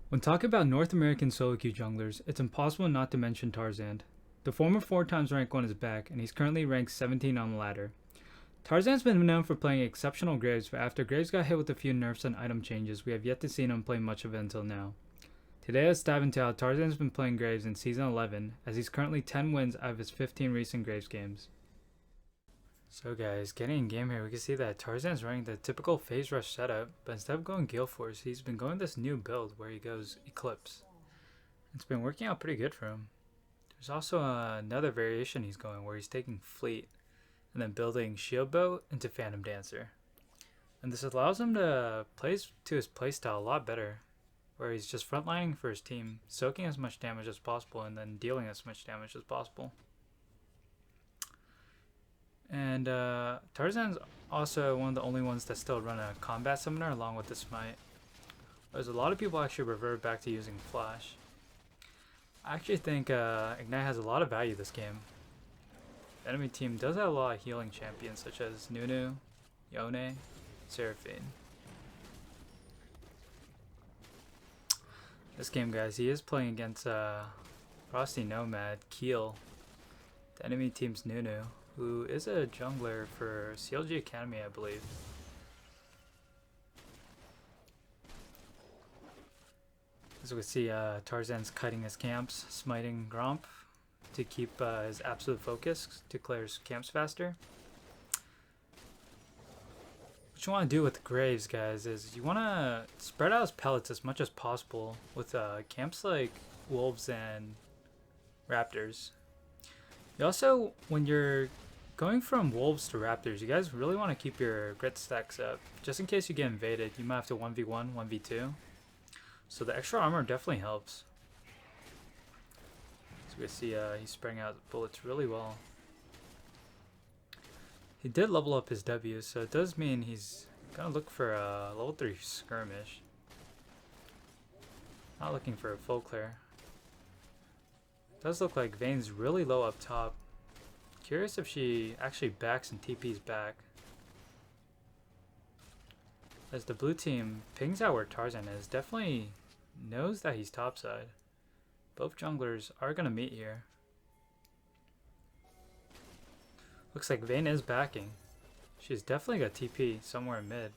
When talking about North American solo queue junglers, it's impossible not to mention Tarzaned. The former 4 times rank 1 is back, and he's currently ranked 17 on the ladder. Tarzan's been known for playing exceptional Graves, but after Graves got hit with a few nerfs and item changes, we have yet to see him play much of it until now. Today let's dive into how Tarzan's been playing Graves in Season 11, as he's currently 10 wins out of his 15 recent Graves games. So guys, getting in game here, we can see that Tarzan's running the typical phase rush setup, but instead of going Gale Force, he's been going this new build where he goes Eclipse. It's been working out pretty good for him. There's also another variation he's going where he's taking Fleet and then building Shield Bow into Phantom Dancer. And this allows him to play to his playstyle a lot better, where he's just frontlining for his team, soaking as much damage as possible and then dealing as much damage as possible. And Tarzan's also one of the only ones that still run a combat summoner along with the smite. Whereas a lot of people actually revert back to using flash. I actually think Ignite has a lot of value this game. The enemy team does have a lot of healing champions such as Nunu, Yone, Seraphine. This game, guys, he is playing against Frosty Nomad, Keel, the enemy team's Nunu, who is a jungler for CLG Academy, I believe. As we can see, Tarzan's kiting his camps, smiting Gromp to keep his absolute focus to clear his camps faster. What you want to do with Graves, guys, is you want to spread out his pellets as much as possible with camps like Wolves and Raptors. You also, when you're going from Wolves to Raptors, you guys really want to keep your grit stacks up. Just in case you get invaded, you might have to 1v1, 1v2. So the extra armor definitely helps. So we see he's spraying out bullets really well. He did level up his W, so it does mean he's gonna look for a level 3 skirmish. Not looking for a full clear. Does look like Vayne's really low up top. Curious if she actually backs and TP's back. As the blue team pings out where Tarzan is, definitely knows that he's topside. Both junglers are going to meet here. Looks like Vayne is backing. She's definitely got TP somewhere in mid.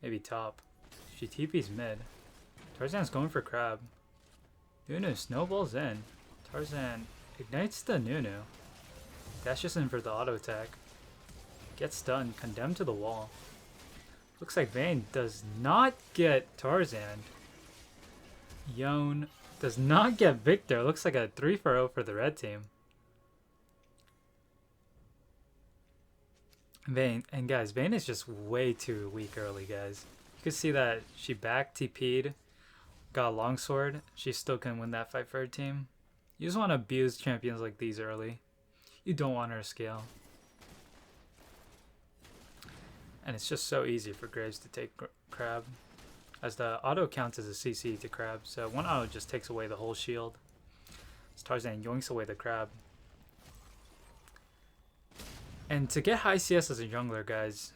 Maybe top. She TP's mid. Tarzan's going for Crab. Nunu snowballs in. Tarzan ignites the Nunu. Dashes in for the auto attack. Gets stunned, condemned to the wall. Looks like Vayne does not get Tarzan. Yone does not get Victor. Looks like a 3-for-0 for the red team. Vayne, and guys, Vayne is just way too weak early, guys. You can see that she back TP'd, got a longsword. She still can win that fight for her team. You just want to abuse champions like these early. You don't want her to scale. And it's just so easy for Graves to take Crab, as the auto counts as a CC to Crab, so one auto just takes away the whole shield. As Tarzan yoinks away the Crab. And to get high CS as a jungler, guys,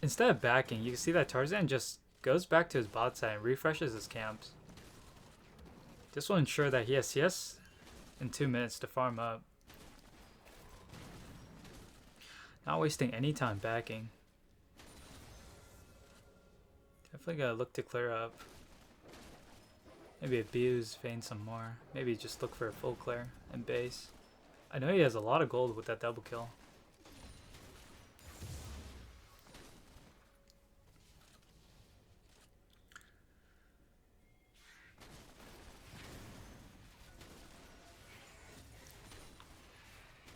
instead of backing, you can see that Tarzan just goes back to his bot side and refreshes his camps. This will ensure that he has CS in 2 minutes to farm up. Not wasting any time backing. Definitely gotta look to clear up. Maybe abuse Vayne some more. Maybe just look for a full clear and base. I know he has a lot of gold with that double kill.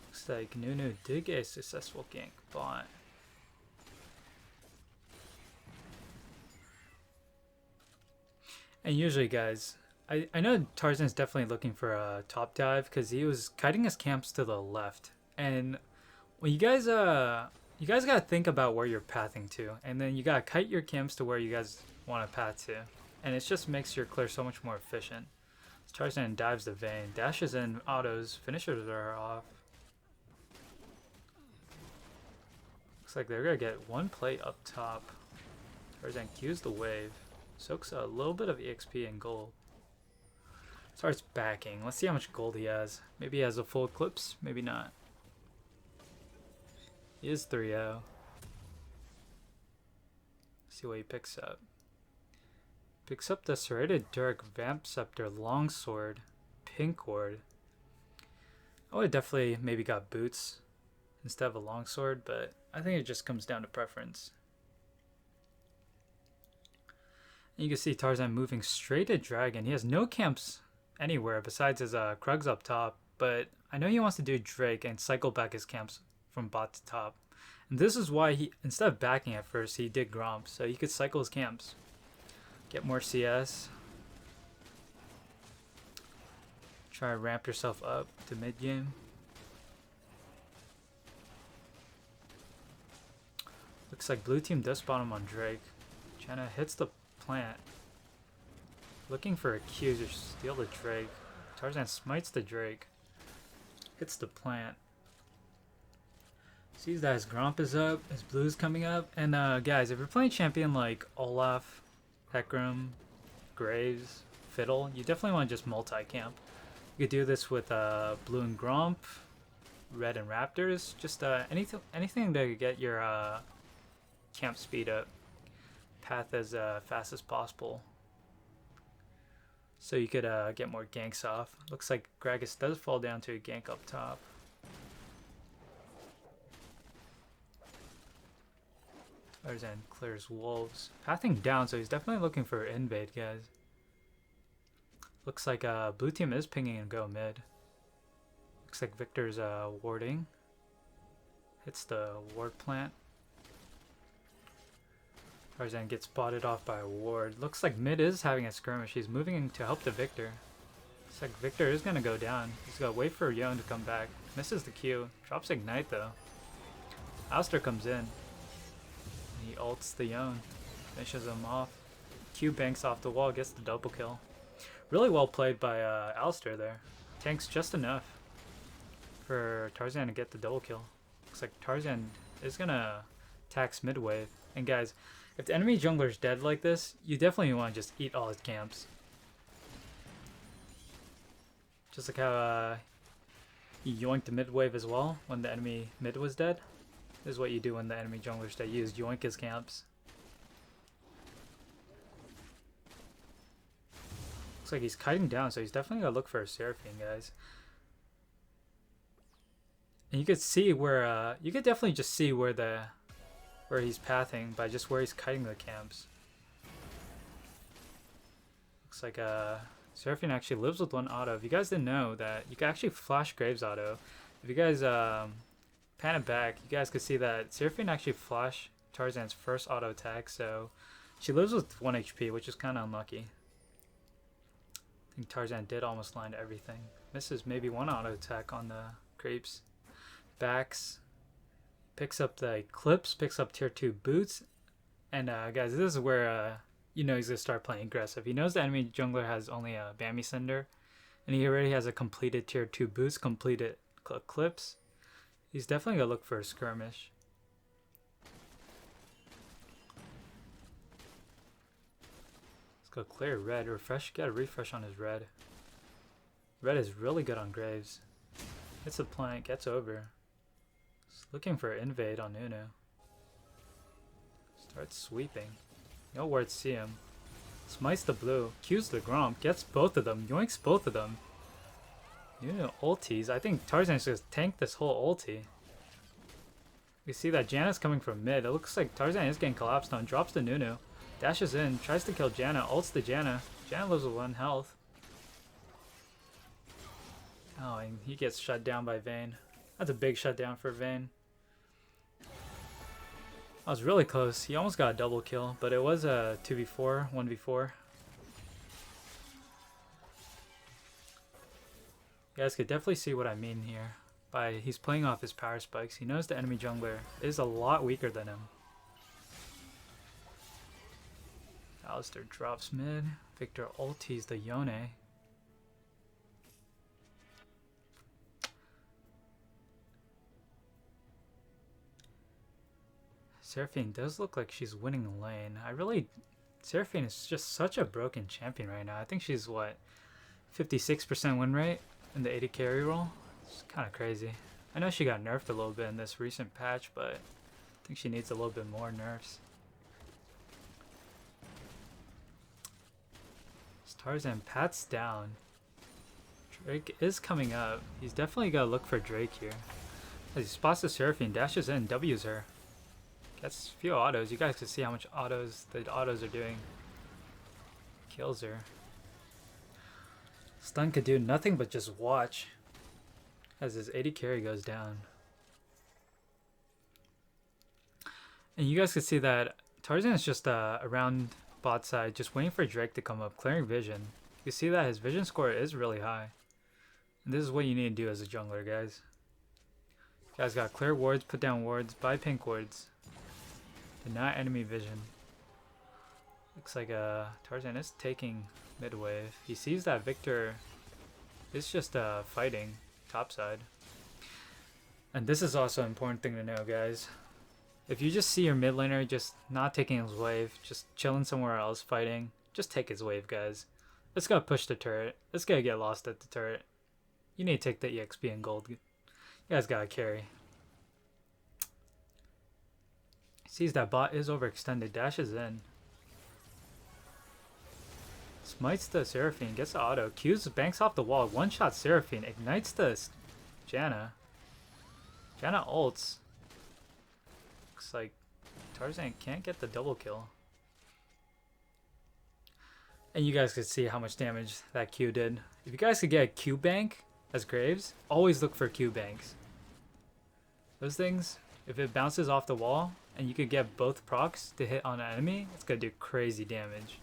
Looks like Nunu did get a successful gank, but and usually, guys, I know Tarzan's definitely looking for a top dive because he was kiting his camps to the left. And when you guys gotta think about where you're pathing to, and then you gotta kite your camps to where you guys want to path to, and it just makes your clear so much more efficient. So Tarzan dives the Vayne, dashes in autos, finishers are off. Looks like they're gonna get one play up top. Tarzan cues the wave. Soaks a little bit of EXP and gold. Starts backing. Let's see how much gold he has. Maybe he has a full eclipse, maybe not. He is 3-0. See what he picks up. Picks up the Serrated Dirk, Vamp Scepter, Longsword, Pinkward. I would have definitely maybe got boots instead of a longsword, but I think it just comes down to preference. And you can see Tarzan moving straight at Dragon. He has no camps anywhere besides his Krugs up top, but I know he wants to do Drake and cycle back his camps from bot to top. And this is why he, instead of backing at first, he did Gromp, so he could cycle his camps. Get more CS. Try to ramp yourself up to mid game. Looks like blue team does spawn him on Drake. Janna hits the plant. Looking for a Q to steal the Drake. Tarzan smites the Drake. Hits the plant. Sees that his Gromp is up, his blue's coming up. And guys, if you're playing champion like Olaf, Hecarim, Graves, Fiddle, you definitely want to just multi-camp. You could do this with blue and Gromp, red and Raptors. Just anything to get your camp speed up. Path as fast as possible. So you could get more ganks off. Looks like Gragas does fall down to a gank up top. Tarzan clears wolves. Pathing down, so he's definitely looking for invade, guys. Looks like blue team is pinging and go mid. Looks like Victor's warding. Hits the ward plant. Tarzan gets spotted off by a ward. Looks like mid is having a skirmish. He's moving in to help the Victor. Looks like Victor is going to go down. He's going to wait for Yon to come back. Misses the Q. Drops Ignite though. Alistair comes in. He ults the Yon. Finishes him off. Q banks off the wall. Gets the double kill. Really well played by Alistair there. Tanks just enough for Tarzan to get the double kill. Looks like Tarzan is going to tax mid wave. And guys, if the enemy jungler's dead like this, you definitely want to just eat all his camps. Just like how he yoinked the mid wave as well when the enemy mid was dead. This is what you do when the enemy jungler's dead. You just yoink his camps. Looks like he's kiting down, so he's definitely going to look for a Seraphine, guys. And you could see where, you could definitely just see where he's pathing by just where he's kiting the camps. Looks like Seraphine actually lives with one auto. If you guys didn't know that, you can actually flash Graves auto. If you guys pan it back, you guys could see that Seraphine actually flashed Tarzan's first auto attack, so she lives with 1 HP, which is kind of unlucky. I think Tarzan did almost land everything. Misses maybe one auto attack on the creeps. Backs. Picks up the Eclipse, picks up tier 2 boots. And guys, this is where you know he's going to start playing aggressive. He knows the enemy jungler has only a Bambi Cinder. And he already has a completed tier 2 boost, completed Eclipse. He's definitely going to look for a skirmish. Let's go clear red. Refresh, get a refresh on his red. Red is really good on Graves. Hits the plank, gets over. Looking for invade on Uno. Starts sweeping. No words see him. Smites the blue. Qs the Gromp. Gets both of them. Yoinks both of them. Uno ulties. I think Tarzan's just tanked this whole ulti. We see that Janna's coming from mid. It looks like Tarzan is getting collapsed on. Drops the Nunu. Dashes in. Tries to kill Janna. Ults the Janna. Janna lives with 1 health. Oh, and he gets shut down by Vayne. That's a big shutdown for Vayne. I was really close. He almost got a double kill, but it was a 2v4, 1v4. You guys could definitely see what I mean here. He's playing off his power spikes. He knows the enemy jungler is a lot weaker than him. Alistair drops mid. Victor ulties the Yone. Seraphine does look like she's winning the lane. I really Seraphine is just such a broken champion right now. I think she's what, 56% win rate in the 80 carry role. It's kind of crazy. I know she got nerfed a little bit in this recent patch, but I think she needs a little bit more nerfs. Tarzan Pat's down. Drake is coming up. He's definitely got to look for Drake here. As he spots the Seraphine, dashes in, W's her. Gets a few autos. You guys can see how much autos the autos are doing. Kills her. Stun could do nothing but just watch as his 80 carry goes down. And you guys can see that Tarzan is just around bot side, just waiting for Drake to come up, clearing vision. You see that his vision score is really high. And this is what you need to do as a jungler, guys. You guys gotta clear wards, put down wards, buy pink wards. Deny enemy vision. Looks like Tarzan is taking mid wave. He sees that Victor is just fighting top side. And this is also an important thing to know, guys. If you just see your mid laner just not taking his wave, just chilling somewhere else fighting, just take his wave, guys. Let's go push the turret. Let's go get lost at the turret. You need to take the EXP and gold. You guys gotta carry. Sees that bot is overextended, dashes in. Smites the Seraphine, gets the auto. Q's banks off the wall, one-shot Seraphine, ignites the Janna. Janna ults. Looks like Tarzan can't get the double kill. And you guys could see how much damage that Q did. If you guys could get a Q bank as Graves, always look for Q banks. Those things, if it bounces off the wall and you could get both procs to hit on an enemy, it's gonna do crazy damage.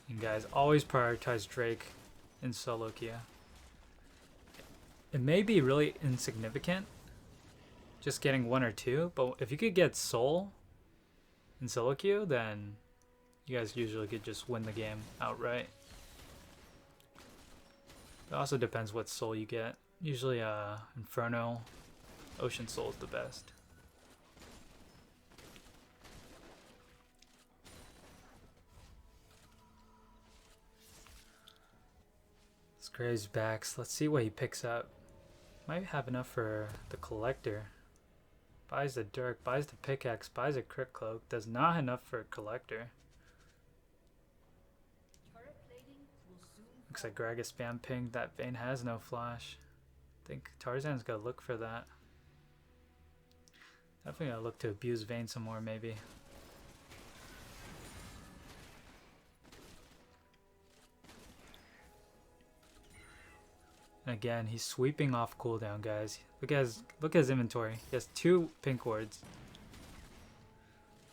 And guys, always prioritize Drake in solo queue. It may be really insignificant, just getting 1 or 2, but if you could get Soul in solo queue, then you guys usually could just win the game outright. It also depends what Soul you get. Usually Inferno, Ocean Soul is the best. Graves backs. Let's see what he picks up. Might have enough for the collector. Buys the dirk, buys the pickaxe, buys a crit cloak. Does not have enough for a collector. Looks like Gragas spam ping. That Vayne has no flash. I think Tarzan's gotta look for that. Definitely gotta look to abuse Vayne some more, maybe. And again, he's sweeping off cooldown, guys. Look at his inventory. He has 2 pink wards.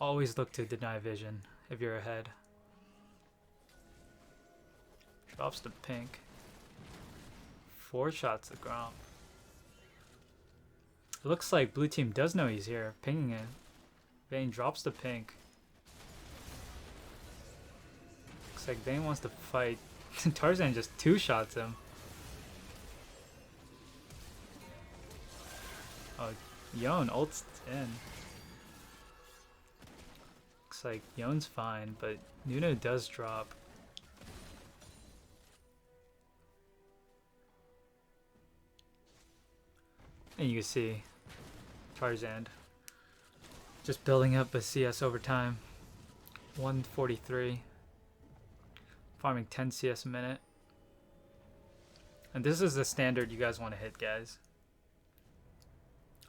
Always look to deny vision if you're ahead. Drops the pink. 4 shots to Gromp. It looks like blue team does know he's here, pinging it. Vayne drops the pink. Looks like Vayne wants to fight. Tarzan just 2 shots him. Oh, Yone ults in. Looks like Yone's fine, but Nuno does drop. And you can see Tarzaned just building up a CS over time. 143. Farming 10 CS a minute. And this is the standard you guys want to hit, guys.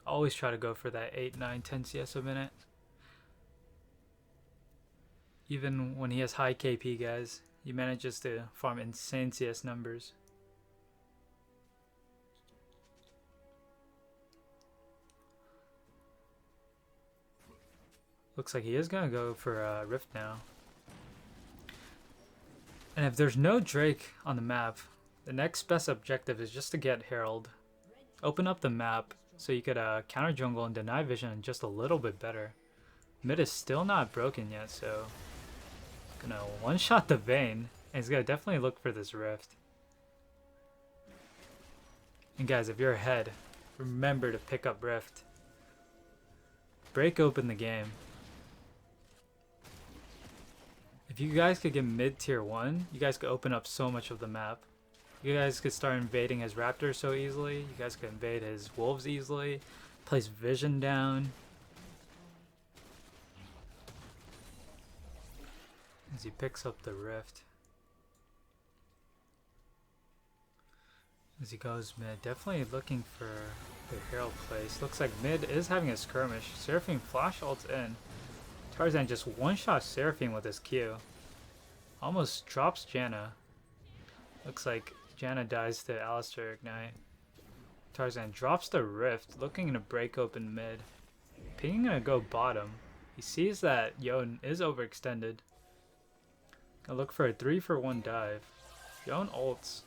Always try to go for that 8, 9, 10 CS a minute. Even when he has high KP, guys, he manages to farm insane CS numbers. Looks like he is going to go for Rift now. And if there's no Drake on the map, the next best objective is just to get Herald. Open up the map so you could counter jungle and deny vision just a little bit better. Mid is still not broken yet, so gonna one-shot the Vayne, and he's gonna definitely look for this Rift. And guys, if you're ahead, remember to pick up Rift. Break open the game. If you guys could get mid tier 1, you guys could open up so much of the map. You guys could start invading his raptors so easily. You guys could invade his wolves easily. Place vision down. As he picks up the rift. As he goes mid, definitely looking for the hero place. Looks like mid is having a skirmish. Seraphine flash ults in. Tarzan just one-shot Seraphine with his Q. Almost drops Janna. Looks like Janna dies to Alistar Ignite. Tarzan drops the rift, looking to break open mid. Ping gonna go bottom. He sees that Yon is overextended. Gonna look for a 3-for-1 dive. Yon ults.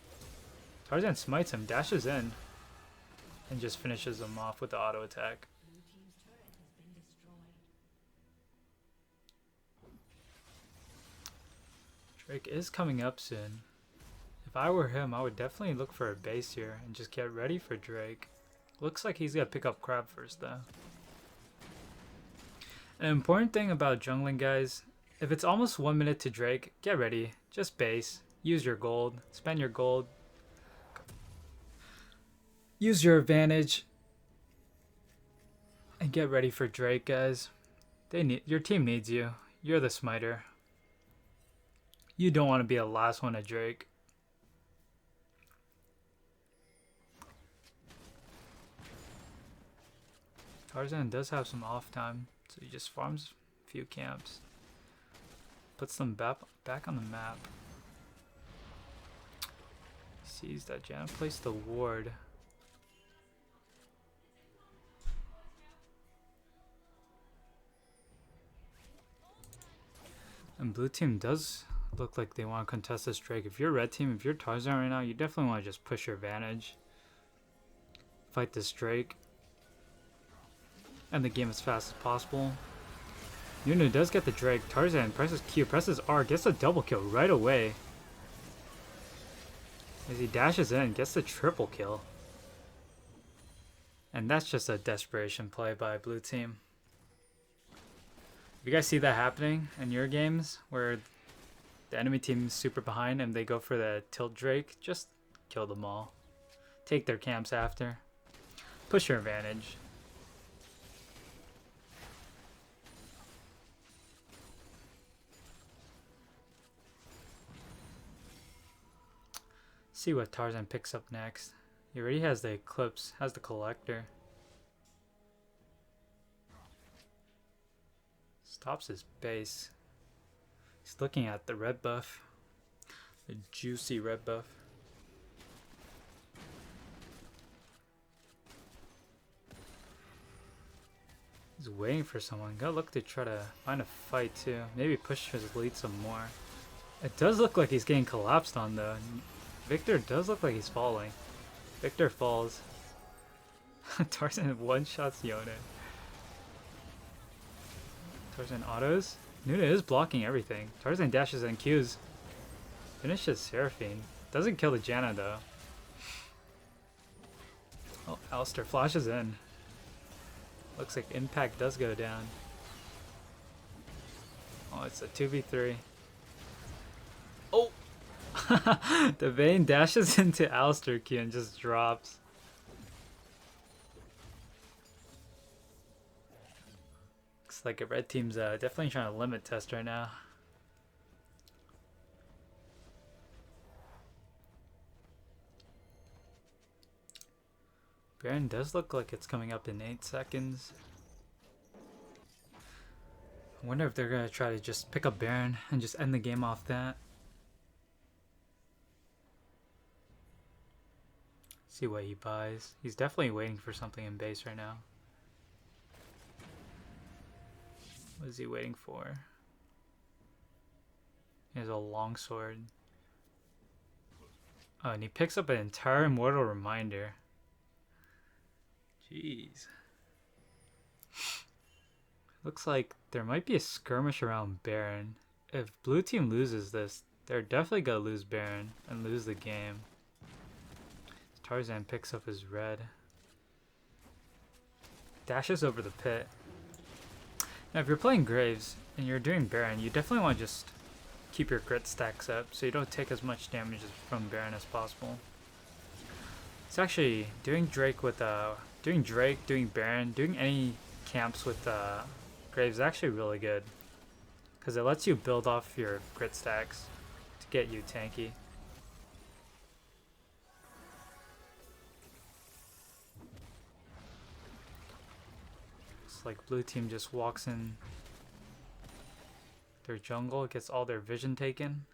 Tarzan smites him, dashes in, and just finishes him off with the auto attack. Drake is coming up soon. If I were him, I would definitely look for a base here and just get ready for Drake. Looks like he's gonna pick up Crab first though. An important thing about jungling, guys, if it's almost 1 minute to Drake, get ready. Just base. Use your gold. Spend your gold. Use your advantage. And get ready for Drake, guys. Your team needs you. You're the smiter. You don't want to be the last one at Drake. Tarzan does have some off time, so he just farms a few camps. Puts them back on the map. Sees that Janna placed the ward. And blue team does look like they want to contest this Drake. If you're red team, if you're Tarzan right now, you definitely want to just push your advantage. Fight this Drake. End the game as fast as possible. Nunu does get the Drake. Tarzan presses Q, presses R, gets a double kill right away. As he dashes in, gets the triple kill. And that's just a desperation play by blue team. If you guys see that happening in your games where the enemy team is super behind and they go for the tilt Drake, just kill them all. Take their camps after. Push your advantage. See what Tarzan picks up next. He already has the Eclipse, has the Collector. Stops his base. He's looking at the red buff. The juicy red buff. He's waiting for someone. Gotta look to try to find a fight too. Maybe push his lead some more. It does look like he's getting collapsed on though. Victor does look like he's falling. Victor falls. Tarzan one-shots Yone. Tarzan autos. Nuna is blocking everything. Tarzan dashes and Qs. Finishes Seraphine. Doesn't kill the Janna though. Oh, Alistar flashes in. Looks like impact does go down. Oh, it's a 2v3. Oh! The Vayne dashes into Alistar Q and just drops. Looks like a red team's definitely trying to limit test right now. Baron does look like it's coming up in 8 seconds. I wonder if they're going to try to just pick up Baron and just end the game off that. See what he buys. He's definitely waiting for something in base right now. What is he waiting for? He has a longsword. Oh, and he picks up an entire Immortal Reminder. Jeez. Looks like there might be a skirmish around Baron. If blue team loses this, they're definitely gonna lose Baron and lose the game. Tarzan picks up his red. Dashes over the pit. Now if you're playing Graves and you're doing Baron, you definitely want to just keep your crit stacks up so you don't take as much damage from Baron as possible. It's actually doing Drake, doing Baron, doing any camps with Graves is actually really good. Because it lets you build off your crit stacks to get you tanky. It's like blue team just walks in their jungle, gets all their vision taken.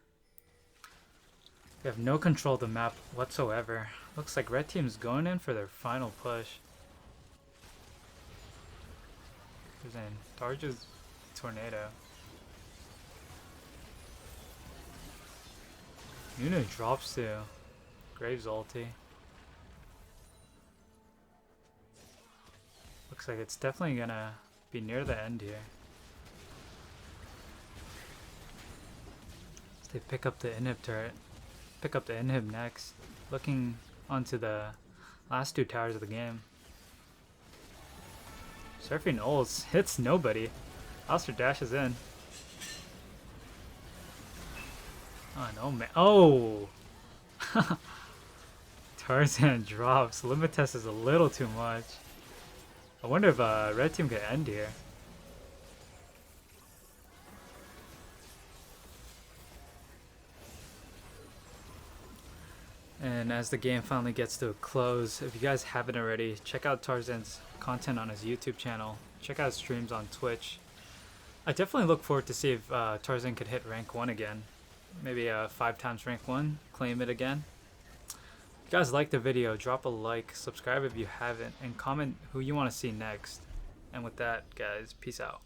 They have no control of the map whatsoever. Looks like red team's going in for their final push. There's an Darja's tornado. Yuna drops to Graves ulti. Looks like it's definitely gonna be near the end here. So they pick up the inhib turret. Pick up the inhib next. Looking onto the last two towers of the game. Surfing ults hits nobody. Alistair dashes in. Oh no, man. Oh! Tarzan drops. Limit test is a little too much. I wonder if red team could end here. And as the game finally gets to a close, if you guys haven't already, check out Tarzan's content on his YouTube channel. Check out his streams on Twitch. I definitely look forward to see if Tarzan could hit rank 1 again. Maybe 5 times rank 1, claim it again. If you guys like the video, drop a like, subscribe if you haven't, and comment who you want to see next. And with that, guys, peace out.